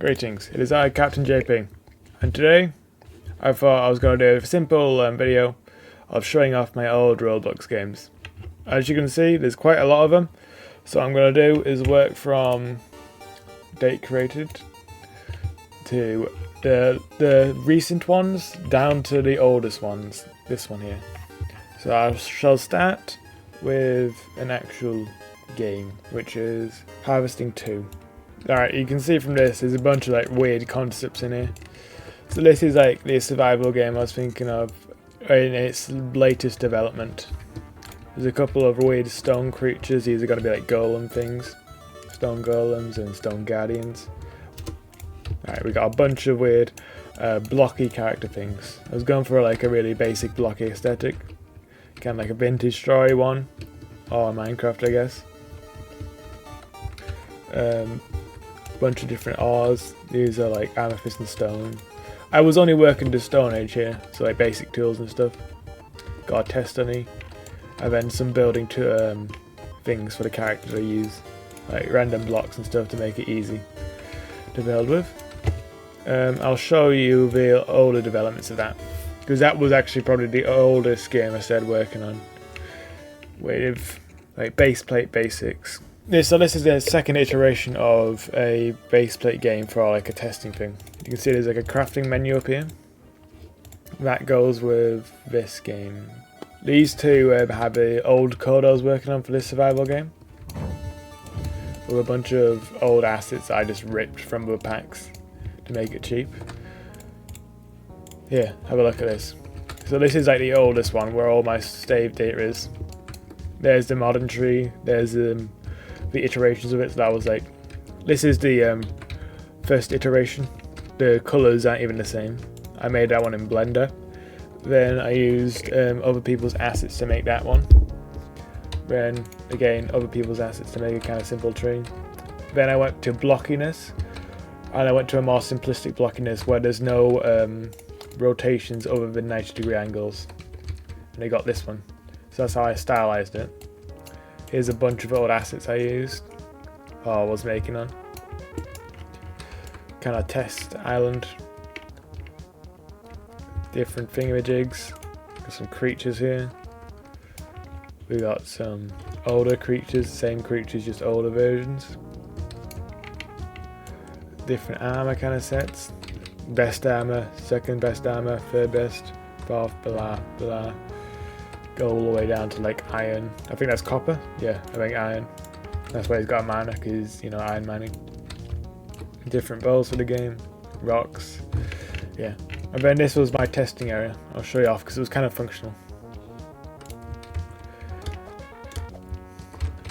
Greetings, it is I, Captain JP, and today I thought I was going to do a simple video of showing off my old Roblox games. As you can see, there's quite a lot of them, so what I'm going to do is work from date created to the recent ones down to the oldest ones, this one here. So I shall start with an actual game, which is Harvesting 2. Alright, you can see from this, there's a bunch of like weird concepts in here. So this is like the survival game I was thinking of in its latest development. There's a couple of weird stone creatures, these are going to be like golem things. Stone golems and stone guardians. Alright, we got a bunch of weird blocky character things. I was going for like a really basic blocky aesthetic. Kind of like a vintage story one. Or Minecraft, I guess. Bunch of different ores. These are like amethyst and stone. I was only working to Stone Age here, so like basic tools and stuff. Got a test honey, and then some building to things for the characters I use, like random blocks and stuff to make it easy to build with. I'll show you the older developments of that, because that was actually probably the oldest game I started working on with like base plate basics. So this is the second iteration of a base plate game for like a testing thing. You can see there's like a crafting menu up here. That goes with this game. These two have the old code I was working on for this survival game. With a bunch of old assets I just ripped from the packs to make it cheap. Here, have a look at this. So this is like the oldest one where all my save data is. There's the modern tree, there's the iterations of it, so that was like, this is the first iteration. The colours aren't even the same. I made that one in Blender. Then I used other people's assets to make that one. Then again, other people's assets to make a kind of simple tree. Then I went to blockiness, and I went to a more simplistic blockiness where there's no rotations other than 90-degree angles. And I got this one. So that's how I stylized it. Here's a bunch of old assets I used, or I was making on. Kind of test island. Different thingamajigs. Got some creatures here. We got some older creatures, same creatures, just older versions. Different armor kind of sets. Best armor, second best armor, third best, fourth, blah, blah. Go all the way down to like iron. I think that's copper. Yeah, I think iron. That's why he's got a miner, because, you know, iron mining. Different bowls for the game. Rocks. Yeah. And then this was my testing area. I'll show you off because it was kind of functional.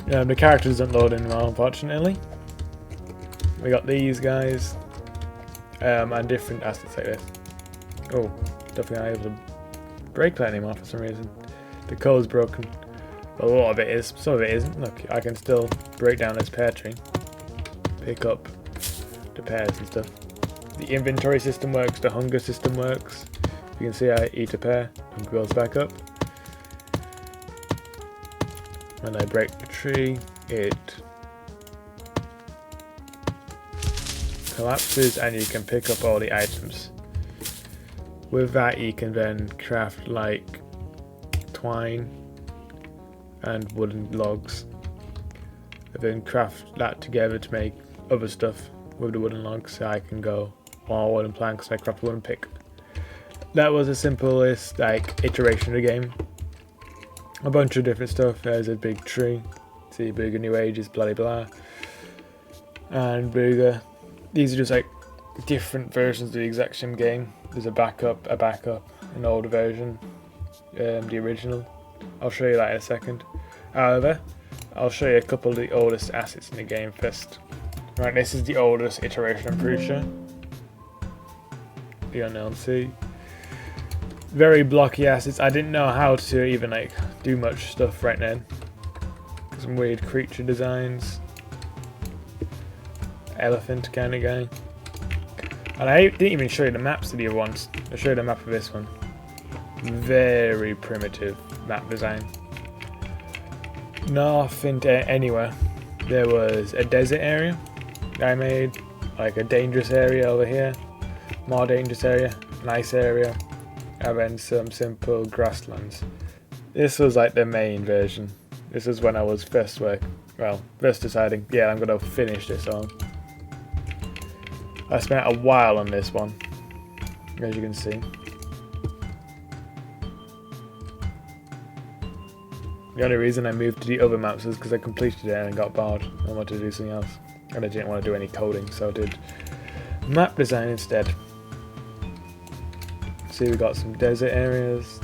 The characters don't load in well, unfortunately. We got these guys. And different assets like this. Oh, definitely not able to break that anymore for some reason. The code's broken. But a lot of it is. Some of it isn't. Look, I can still break down this pear tree. Pick up the pears and stuff. The inventory system works. The hunger system works. You can see I eat a pear. Hunger goes back up. When I break the tree, it collapses and you can pick up all the items. With that you can then craft like twine and wooden logs, and then craft that together to make other stuff with the wooden logs. So I can go more wooden planks and I craft a wooden pick. That was the simplest like iteration of the game. A bunch of different stuff. There's a big tree. See, Booger New Ages, blah blah, and Booger. These are just like different versions of the exact same game. There's a backup, an older version, the original. I'll show you that in a second. However, I'll show you a couple of the oldest assets in the game first. Right, this is the oldest iteration, I'm pretty sure. The Unknown Sea. Very blocky assets. I didn't know how to even like do much stuff right then. Some weird creature designs. Elephant kind of guy. And I didn't even show you the maps of the other ones. I'll show you the map of this one. Very primitive map design. Nothing anywhere. There was a desert area I made, like a dangerous area over here, more dangerous area, nice area, and then some simple grasslands. This was like the main version. This is when I was first deciding, yeah, I'm gonna finish this on. I spent a while on this one, as you can see. The only reason I moved to the other maps was because I completed it and got bored. I wanted to do something else. And I didn't want to do any coding, so I did map design instead. See, we got some desert areas.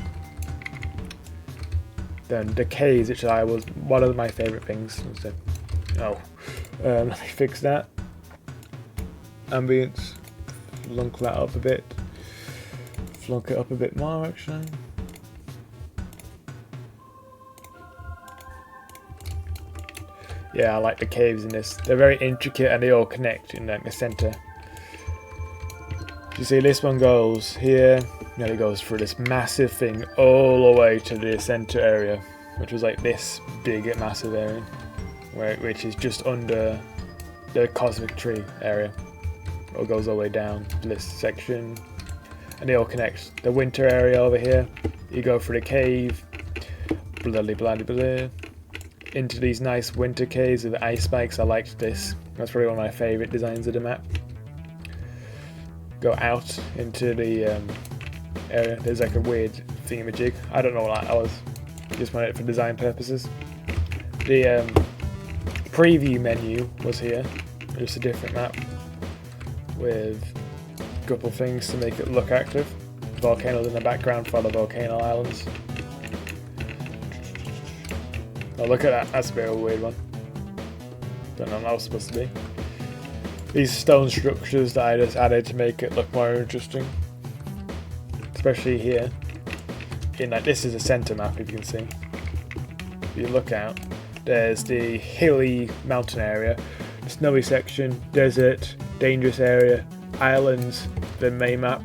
Then the caves, which was one of my favourite things. Let me fix that. Ambience, flunk that up a bit. Flunk it up a bit more, actually. Yeah, I like the caves in this. They're very intricate and they all connect in like the centre. You see, this one goes here, and it goes through this massive thing all the way to the centre area, which was like this big, massive area, which is just under the cosmic tree area. It goes all the way down to this section, and they all connect. The winter area over here, you go through the cave, blah blah blah blah, into these nice winter caves with ice spikes. I liked this. That's probably one of my favourite designs of the map. Go out into the area. There's like a weird thingamajig. I don't know what that was. Just wanted it for design purposes. The preview menu was here. Just a different map with a couple things to make it look active. Volcanoes in the background for the volcano islands. Oh, look at that. That's a bit of a weird one. Don't know what that was supposed to be. These stone structures that I just added to make it look more interesting. Especially here. This is a centre map, if you can see. If you look out, there's the hilly mountain area, the snowy section, desert, dangerous area, islands, the main map,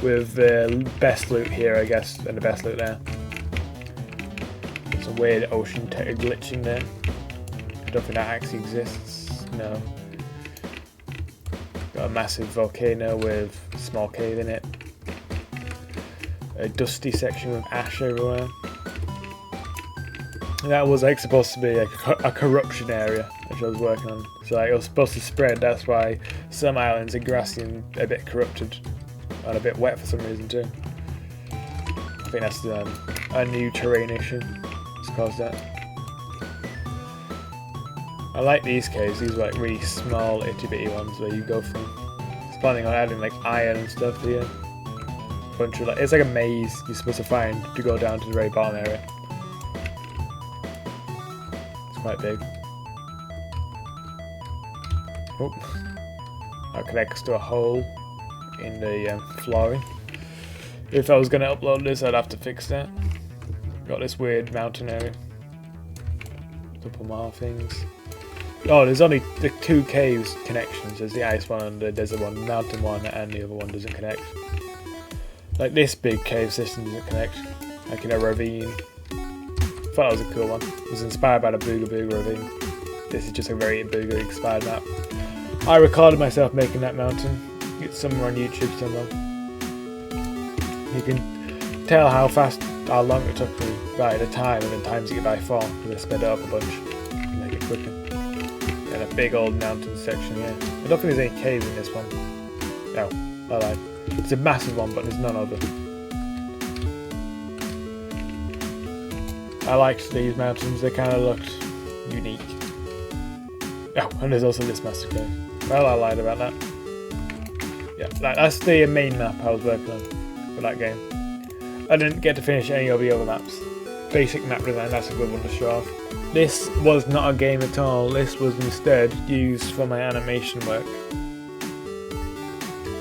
with the best loot here, I guess, and the best loot there. There's a weird ocean glitching there. I don't think that actually exists. No. Got a massive volcano with a small cave in it. A dusty section with ash everywhere. And that was like supposed to be a corruption area, which I was working on. So it was supposed to spread. That's why some islands are grassy and a bit corrupted, and a bit wet for some reason too. I think that's a new terrain issue. It's caused that. I like these caves. These are like really small, itty bitty ones where you go through. I was planning on adding like iron and stuff here. Bunch of it's like a maze you're supposed to find to go down to the very bottom area. It's quite big. Oh, that connects to a hole in the flooring. If I was going to upload this, I'd have to fix that. Got this weird mountain area. A couple more things. Oh, there's only the two caves connections. There's the ice one and the desert one, the mountain one, and the other one doesn't connect. Like this big cave system doesn't connect. Like in a ravine. Thought that was a cool one. It was inspired by the Booga Booga ravine. This is just a very Booga inspired map. I recorded myself making that mountain. It's somewhere on YouTube somewhere. You can tell how long it took me by the time, and then times it by 4 because I sped it up a bunch to make it quicker. And a big old mountain section here. I don't think there's any caves in this one. No, I lied. It's a massive one, but there's none of them. I liked these mountains, they kind of looked unique. Oh, and there's also this massive cave. Well, I lied about that. Yeah, that's the main map I was working on for that game. I didn't get to finish any of the other maps. Basic map design, that's a good one to show off. This was not a game at all, this was instead used for my animation work.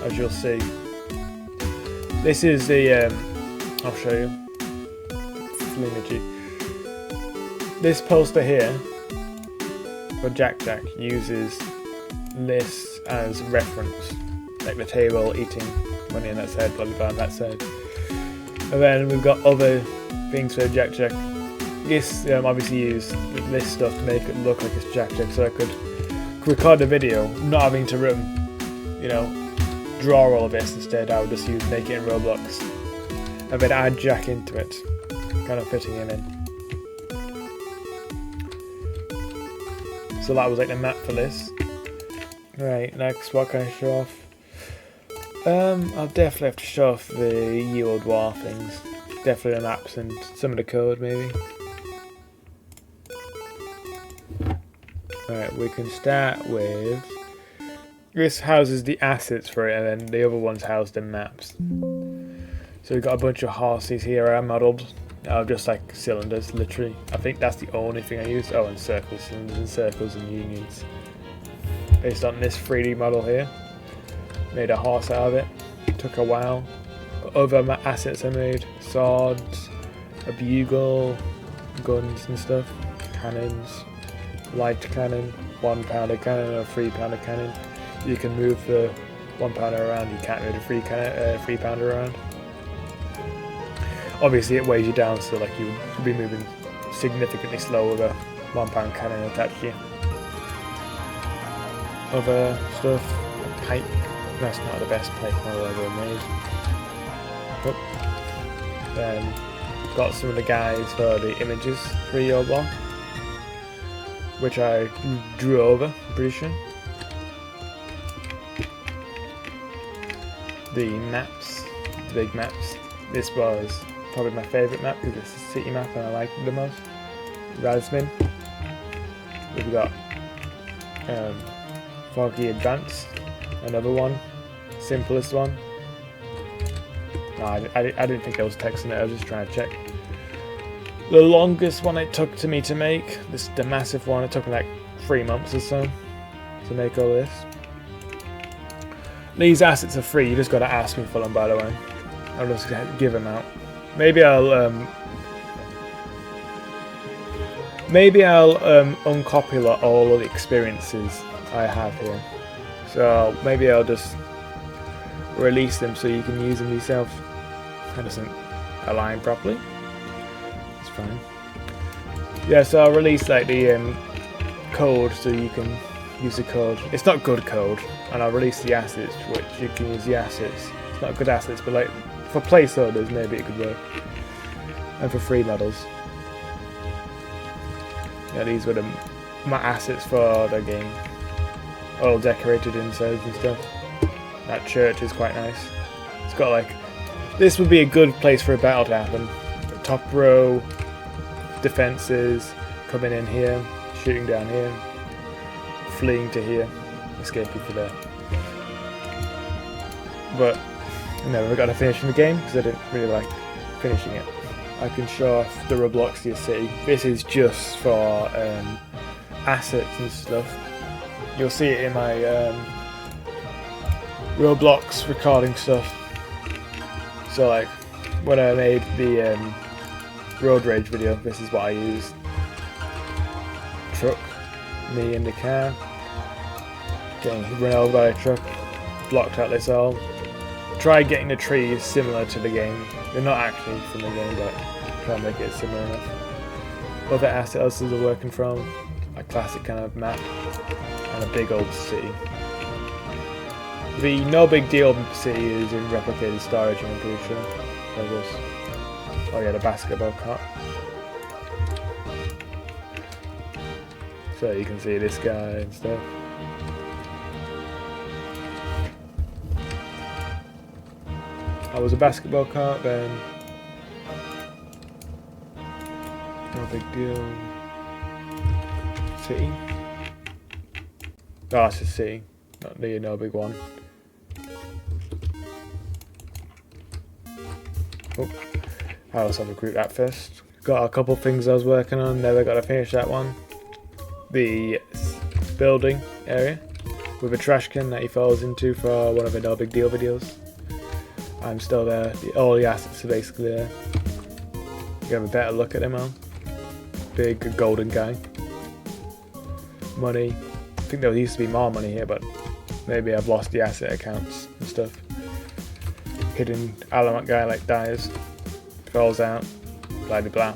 As you'll see. This is the, I'll show you. Flimagey. This poster here for Jack Jack uses this as reference, like the table eating money on that side, blah blah blah on that side. And then we've got other things for Jack Jack. This obviously used this stuff to make it look like it's Jack Jack, so I could record the video, not having to draw all of this. Instead, I would just make it in Roblox and then add Jack into it, kind of fitting him in. So that was like the map for this. Right, next, what can I show off? I'll definitely have to show off the Ye Old War things. Definitely the maps and some of the code, maybe. Alright, we can start with... This houses the assets for it, and then the other one's housed in maps. So we've got a bunch of horses here I modelled. Just like cylinders, literally. I think that's the only thing I used. Oh, and circles, cylinders and circles and unions. Based on this 3D model here. Made a horse out of it. Took a while. But other assets I made. Swords, a bugle, guns and stuff. Cannons, light cannon, 1 pounder cannon or 3 pounder cannon. You can move the 1 pounder around, you can't move the 3 pounder around. Obviously it weighs you down, so like you would be moving significantly slower with a 1 pound cannon attached to you. Other stuff, a pike. That's not the best pike model I've ever made. Oh. Then got some of the guys for the images for Ye Old War, which I drew over, I'm pretty sure. The maps, the big maps. This was probably my favourite map because it's a city map and I like it the most. Razmin. We've got Foggy Advance, another one, simplest one. No, I didn't think there was text in it, I was just trying to check. The longest one it took to make, the massive one, it took me like 3 months or so to make all this. These assets are free, you just gotta ask me for them, by the way. I'll just give them out. Maybe I'll uncopy all of the experiences I have here. So maybe I'll just release them so you can use them yourself. That doesn't align properly. It's fine. Yeah, so I'll release like the code so you can use the code. It's not good code, and I'll release the assets, which you can use the assets. It's not good assets, but like for placeholders, maybe it could work. And for free models. Yeah, these were my assets for the game. All decorated inside and stuff. That church is quite nice. It's got like... This would be a good place for a battle to happen. The top row, defences, coming in here, shooting down here, fleeing to here, escaping to there. But I never got to finish in the game because I didn't really like finishing it. I can show off the Robloxia city. This is just for assets and stuff. You'll see it in my Roblox recording stuff. So like when I made the road rage video, this is what I used. Truck, me in the car, getting run over by a truck, blocked out this all. Try getting the trees similar to the game. They're not actually from the game, but try and make it similar enough. Other assets are working from a classic kind of map and a big old city. The no big deal city is in replicated storage, I'm pretty sure. Like this. Oh yeah, the basketball court. So you can see this guy and stuff. That was a basketball court then. No big deal. City. Oh, it's a city. Not the no big one. Oh, I also have to group that first. Got a couple things I was working on, never got to finish that one. The building area with a trash can that he falls into for one of the no big deal videos. I'm still there, all the assets are basically there. You have a better look at them all. Big golden guy. Money. I think there used to be more money here, but maybe I've lost the asset accounts and stuff. Hidden element guy like dies, falls out, blah blah blah.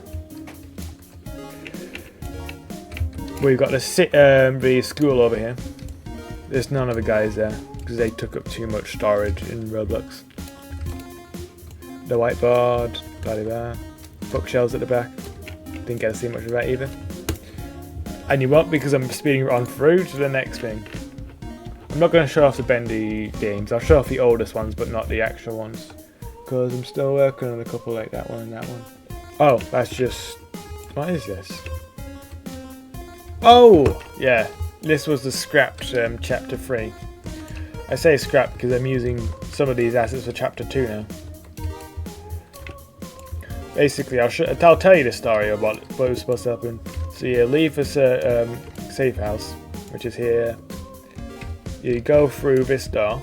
We've got the school over here. There's none of the guys there because they took up too much storage in Roblox. The whiteboard, blah blah. Bookshelves at the back. Didn't get to see much of that either. And you won't because I'm speeding on through to the next thing. I'm not going to show off the bendy games. I'll show off the oldest ones, but not the actual ones. Because I'm still working on a couple like that one and that one. Oh, that's just... What is this? Oh! Yeah. This was the scrapped chapter 3. I say scrapped because I'm using some of these assets for chapter 2 now. Basically, I'll tell you the story of what was supposed to happen. So you leave this safe house, which is here. You go through this door.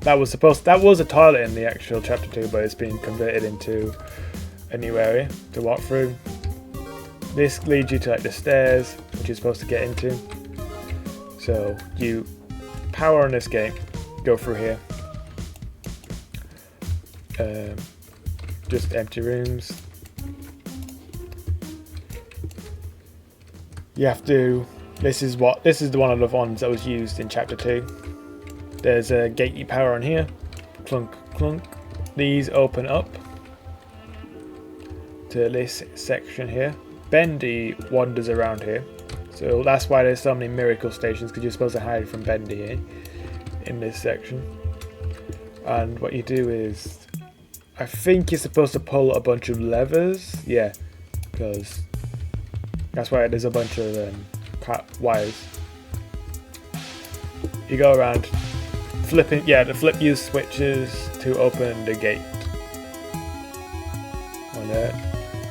That was a toilet in the actual chapter 2, but it's been converted into a new area to walk through. This leads you to like the stairs, which you're supposed to get into. So you power on this gate, go through here. Just empty rooms. You have to. This is the one of the ones that was used in chapter 2. There's a gate you power on here. Clunk, clunk. These open up to this section here. Bendy wanders around here. So that's why there's so many miracle stations, because you're supposed to hide from Bendy here in this section. And what you do is, I think you're supposed to pull a bunch of levers. Yeah, because that's why there's a bunch of wires. You go around flipping, the flip use switches to open the gate. One there.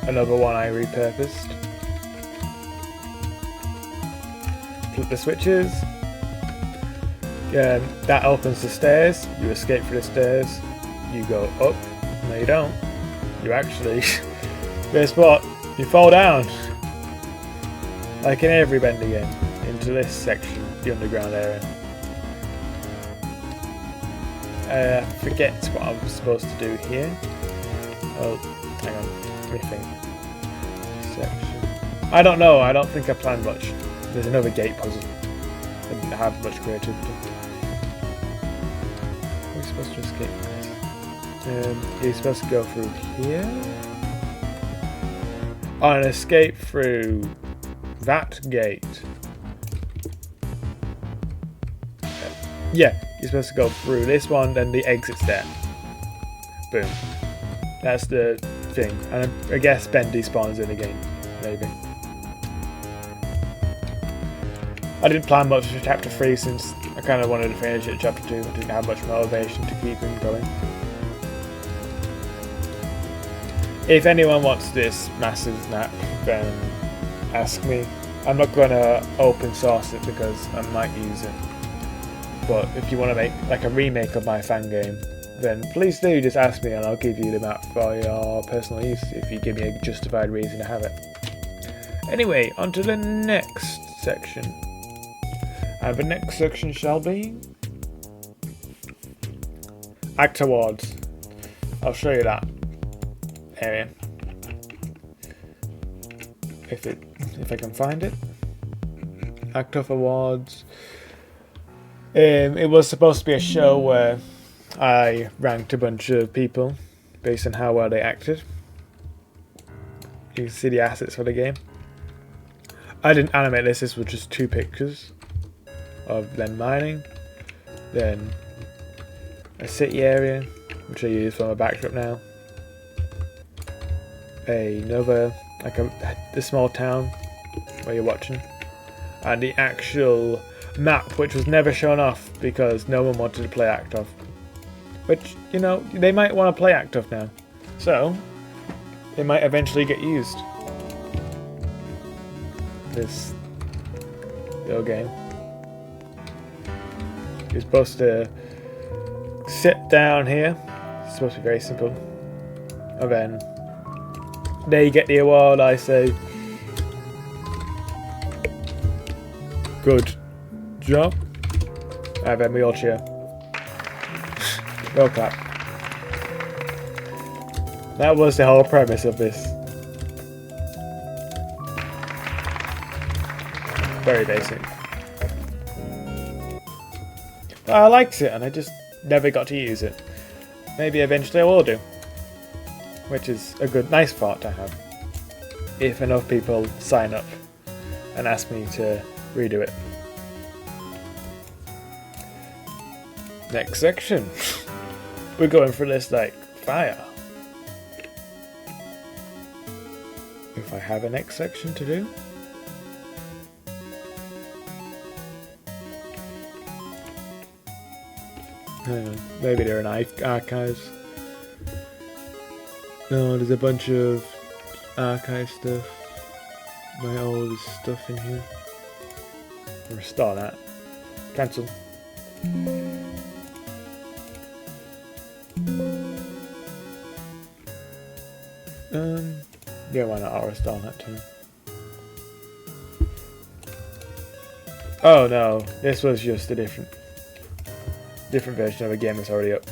Another one I repurposed. Flip the switches. Yeah, that opens the stairs. You escape through the stairs. You go up. No, you don't. You actually, guess what? You fall down. Like in every Bendy game, into this section, the underground area. I forget what I'm supposed to do here. Oh, hang on. Let me think. Section. I don't know. I don't think I planned much. There's another gate puzzle. I didn't have much creativity. We're supposed to escape this. You're supposed to go through here. Oh, and escape through that gate. Yeah, you're supposed to go through this one, then the exit's there. Boom. That's the thing. And I guess Bendy spawns in again, maybe. I didn't plan much for chapter 3 since I kind of wanted to finish it at chapter 2. I didn't have much motivation to keep him going. If anyone wants this massive map, then ask me. I'm not going to open source it because I might use it. But if you want to make like a remake of my fan game, then please do just ask me and I'll give you the map for your personal use if you give me a justified reason to have it. Anyway, on to the next section. And the next section shall be Act Awards. I'll show you that area. If I can find it. Act of Awards. It was supposed to be a show where I ranked a bunch of people based on how well they acted. You can see the assets for the game. I didn't animate this. This was just 2 pictures of them mining. Then a city area, which I use for my backdrop now. Another, like the small town where you're watching. And the actual map, which was never shown off because no one wanted to play Act of. Which, you know, they might want to play Act of now. So, it might eventually get used. This little game. You're supposed to sit down here. It's supposed to be very simple. And then, there you get the award, I say. Good job. And then we all cheer. Well clap. That was the whole premise of this. Very basic. I liked it and I just never got to use it. Maybe eventually I will do. Which is a nice thought to have. If enough people sign up and ask me to redo it. Next section. We're going for this like fire. If I have a next section to do. Hang on, maybe they're in archives. No, there's a bunch of archive stuff. My old stuff in here. Restore that. Cancel. Yeah, why not? I'll restore that too. Oh no, this was just a different version of a game that's already up.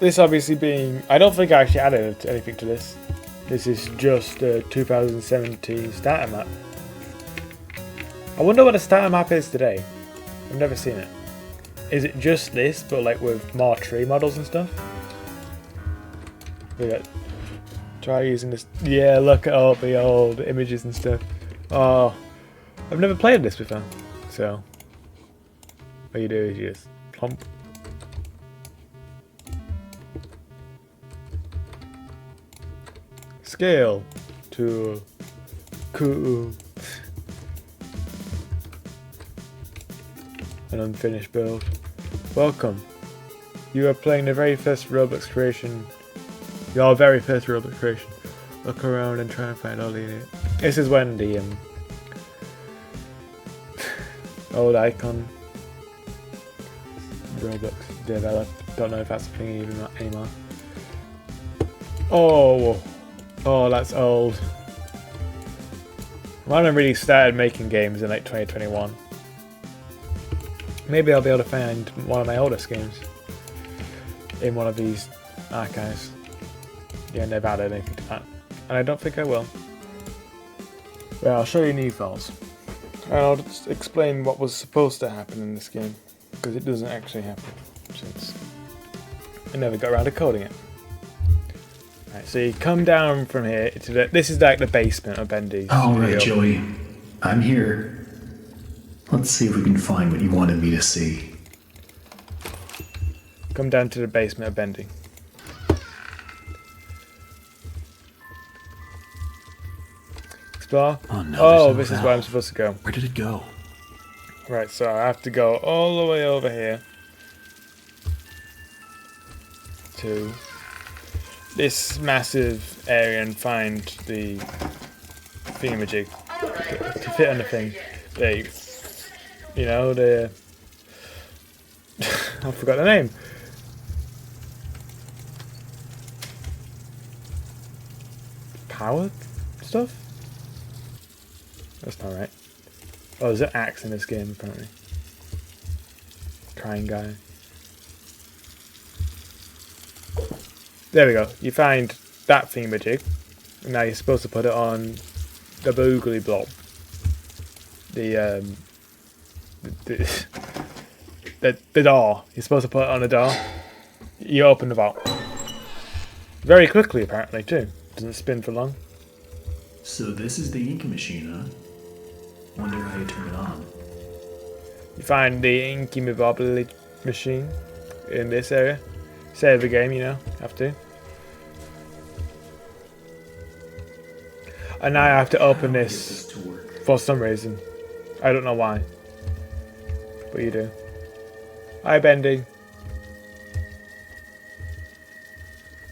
This obviously being, I don't think I actually added anything to this. This is just a 2017 starter map. I wonder what a starter map is today. I've never seen it. Is it just this, but like with more tree models and stuff? Try using this. Yeah, look at all the old images and stuff. Oh, I've never played this before. So, what you do is you just plump. Scale to cool. An unfinished build. Welcome. You are playing the very first Roblox creation. Your very first Roblox creation. Look around and try and find all the. This is when the old icon Roblox developed. Don't know if that's a thing even anymore. Oh, that's old. When I really started making games in like 2021. Maybe I'll be able to find one of my oldest games in one of these archives. Yeah, never added anything to that. And I don't think I will. Well, I'll show you new files. And I'll just explain what was supposed to happen in this game. Because it doesn't actually happen. Since I never got around to coding it. Right, so you come down from here to this is like the basement of Bendy's. Alright, Joey. I'm here. Let's see if we can find what you wanted me to see. Come down to the basement of Bendy. Explore. Oh, no, oh this is where I'm supposed to go. Where did it go? Right, so I have to go all the way over here to this massive area and find the thingamajig to fit on the thing. You know, the I forgot the name. Power stuff? That's not right. Oh, there's an axe in this game apparently. Crying guy. There we go. You find that thingamajig. And now you're supposed to put it on the boogly blob. The door. You're supposed to put it on the door. You open the vault. Very quickly apparently too. Doesn't spin for long. So this is the ink machine, huh? Wonder how you turn it on. You find the inky bobbly machine in this area. Save the game, you know, have to. And now I have to open this for some reason. I don't know why. But you do. Hi, Bendy.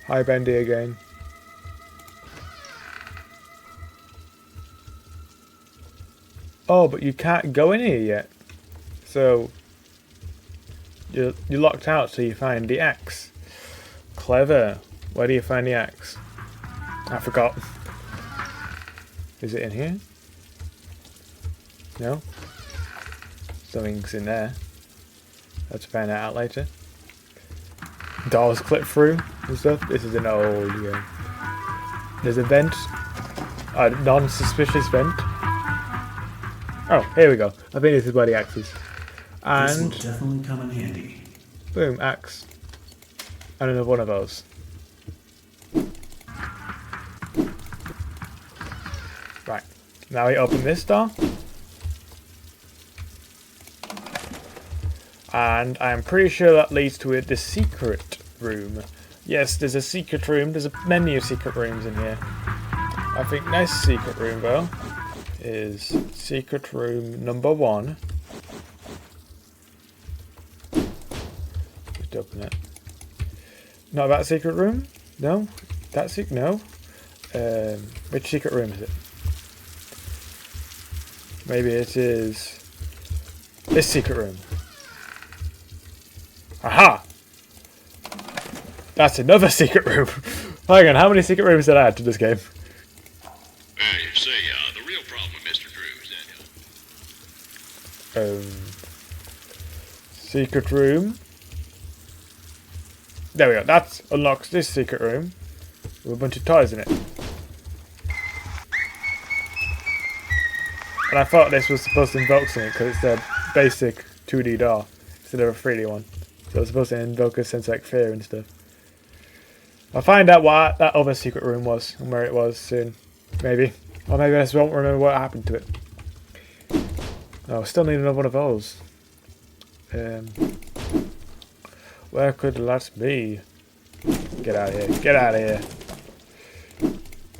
Hi, Bendy again. Oh, but you can't go in here yet. So you're locked out till you find the axe. Clever. Where do you find the axe? I forgot. Is it in here? No? Something's in there. Let's find that out later. Doors clip through and stuff. This is an old game. There's a vent. A non-suspicious vent. Oh, here we go. I think this is where the axe is. This will And definitely come in handy. boom, axe. And another one of those. Right. Now we open this door. And I'm pretty sure that leads to the secret room. Yes, there's a secret room. There's many of secret rooms in here. I think next secret room, though, is secret room number 1. Just open it. Not that secret room? No? That secret? No? Which secret room is it? Maybe it is this secret room. Aha! That's another secret room. Hang on, how many secret rooms did I add to this game? You see, the real problem with Mr. Drew is that Secret room. There we go. That unlocks this secret room with a bunch of toys in it. And I thought this was supposed to invoke something because it's a basic 2D door instead of a 3D one. So it's supposed to invoke a sense of like fear and stuff. I'll find out what that other secret room was and where it was soon. Maybe. Or maybe I just won't remember what happened to it. Oh, still need another one of those. Where could that be? Get out of here. Get out of here.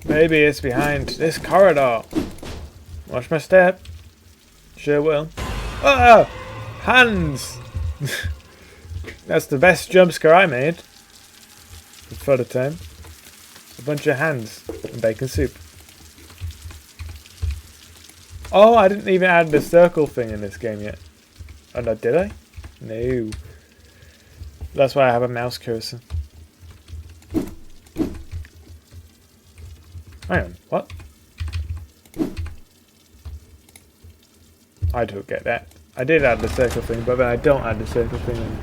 Maybe it's behind this corridor. Watch my step. Sure will. Oh! Hands! That's the best jump scare I made. For the time. A bunch of hands and bacon soup. Oh, I didn't even add the circle thing in this game yet. Oh no, did I? No. That's why I have a mouse cursor. Hang on, what? I don't get that. I did add the circle thing, but then I don't add the circle thing in.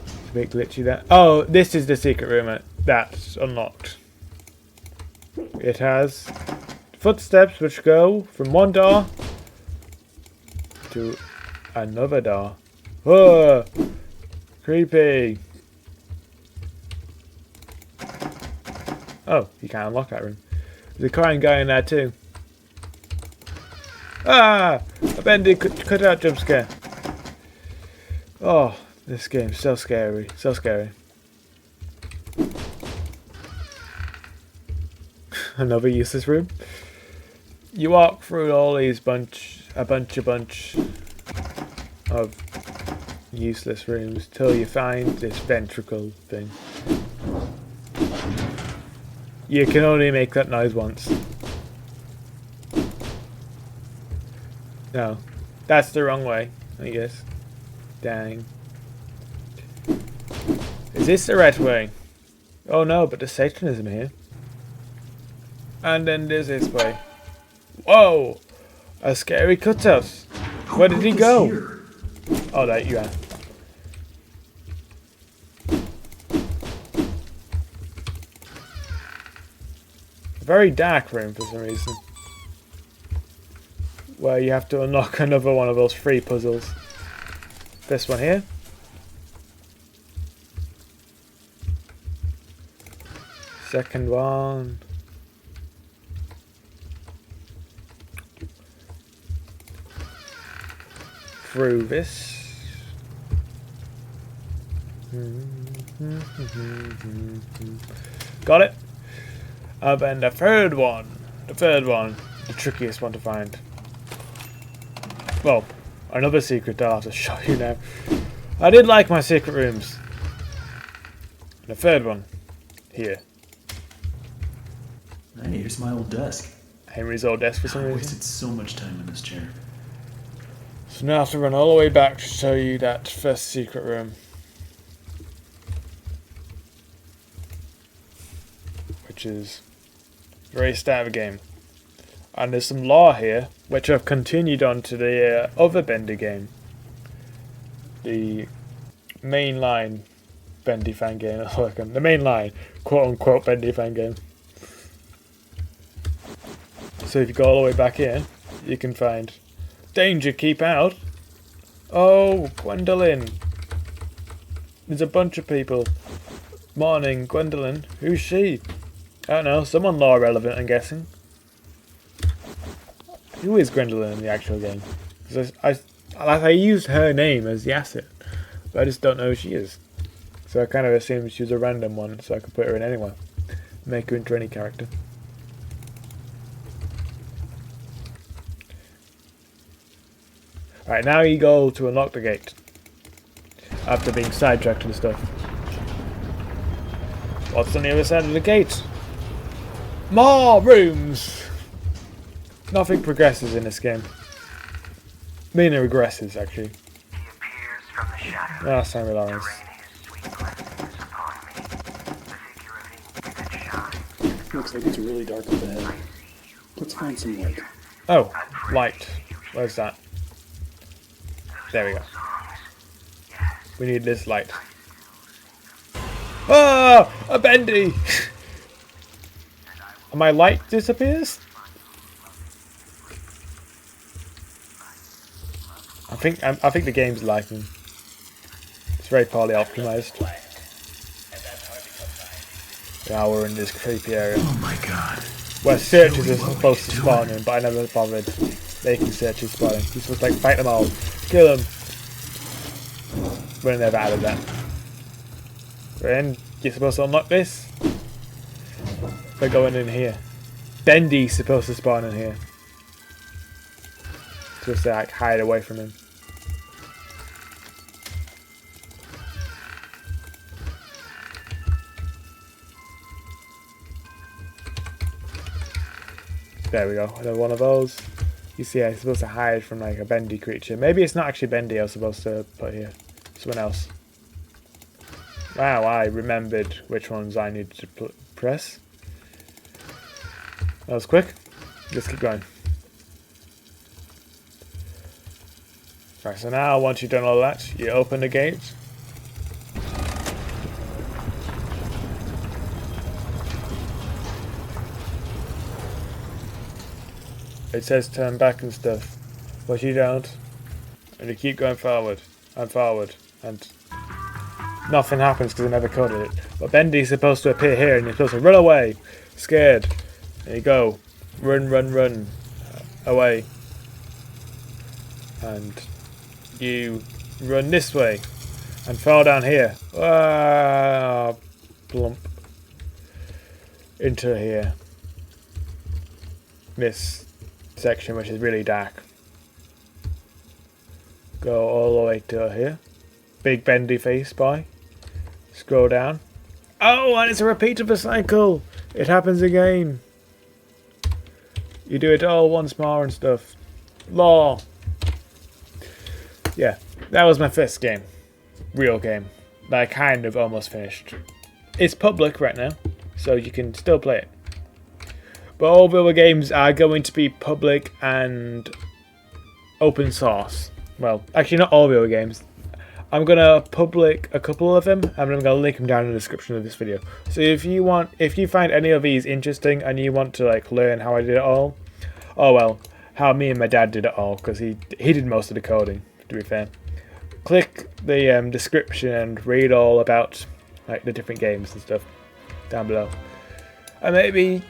It's a bit glitchy that. Oh, this is the secret room that's unlocked. It has footsteps which go from one door to another door. Whoa! Creepy. Oh, you can't unlock that room. There's a crying guy in there too. Ah! A bendy cut out jump scare. Oh, this game's so scary. So scary. Another useless room. You walk through all these bunch of useless rooms till you find this ventricle thing. You can only make that noise once. No, that's the wrong way, I guess. Dang. Is this the right way? Oh no, but there's Satanism here. And then there's this way. Whoa! A scary cutout. Where did he go? Here? Oh, there you are. A very dark room for some reason. Where you have to unlock another one of those free puzzles. This one here. Second one. Through this. Got it. And the third one. The trickiest one to find. Well, another secret I'll have to show you now. I did like my secret rooms. And the third one. Here. Hey, here's my old desk. Henry's old desk for some I reason. wasted so much time in this chair. So now I have to run all the way back to show you that first secret room. Which is the very start of the game. And there's some lore here, which I've continued on to the other Bendy game. The mainline Bendy fan game. The mainline, quote unquote, Bendy fan game. So if you go all the way back in, you can find danger, keep out. Oh, Gwendolyn. There's a bunch of people. Morning, Gwendolyn. Who's she? I don't know, someone lore relevant, I'm guessing. Who is Gwendolyn in the actual game? Because I used her name as the asset, but I just don't know who she is. So I kind of assumed she was a random one, so I could put her in anywhere. Make her into any character. Right, now you go to unlock the gate. After being sidetracked and stuff. What's on the other side of the gate? More rooms! Nothing progresses in this game. Meaning regresses, actually. That's Sammy Lawrence. Looks like it's really dark up ahead. Let's find some light. Oh, light. Where's that? There we go. We need this light. Ah! A bendy! And my light disappears? I think the game's lagging. It's very poorly optimized. Now we're in this creepy area. Oh my god. Where searches are supposed to spawn in, but I never bothered making searches spawn in. You're supposed to like fight them all, kill them. But I never added that. Then you're supposed to unlock this by going in here. Bendy's supposed to spawn in here. Supposed to like hide away from him. There we go, another one of those. You see, I'm supposed to hide from like a bendy creature. Maybe it's not actually bendy I was supposed to put here. Someone else. Wow, I remembered which ones I needed to press. That was quick. Let's keep going. Right, so now once you've done all that, you open the gate. It says turn back and stuff, but you don't. And you keep going forward, and nothing happens because I never coded it. But Bendy's supposed to appear here and you're supposed to run away, scared. There you go. Run, run, run, away. And you run this way and fall down here. Ah, plump. Into here. This section which is really dark. Go all the way to here. Big bendy face boy. Scroll down. Oh, and it's a repeat of the cycle. It happens again. You do it all once more and stuff. Law. Yeah, that was my first game. Real game. That I kind of almost finished. It's public right now, so you can still play it. But all the other games are going to be public and open source. Well, actually not all the other games. I'm going to public a couple of them and I'm going to link them down in the description of this video. So if you find any of these interesting and you want to like learn how I did it all, oh well, how me and my dad did it all, because he did most of the coding, to be fair. Click the description and read all about like the different games and stuff down below. And maybe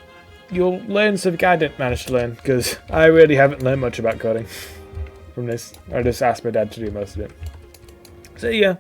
you'll learn something I didn't manage to learn, because I really haven't learned much about coding from this. I just asked my dad to do most of it. So yeah.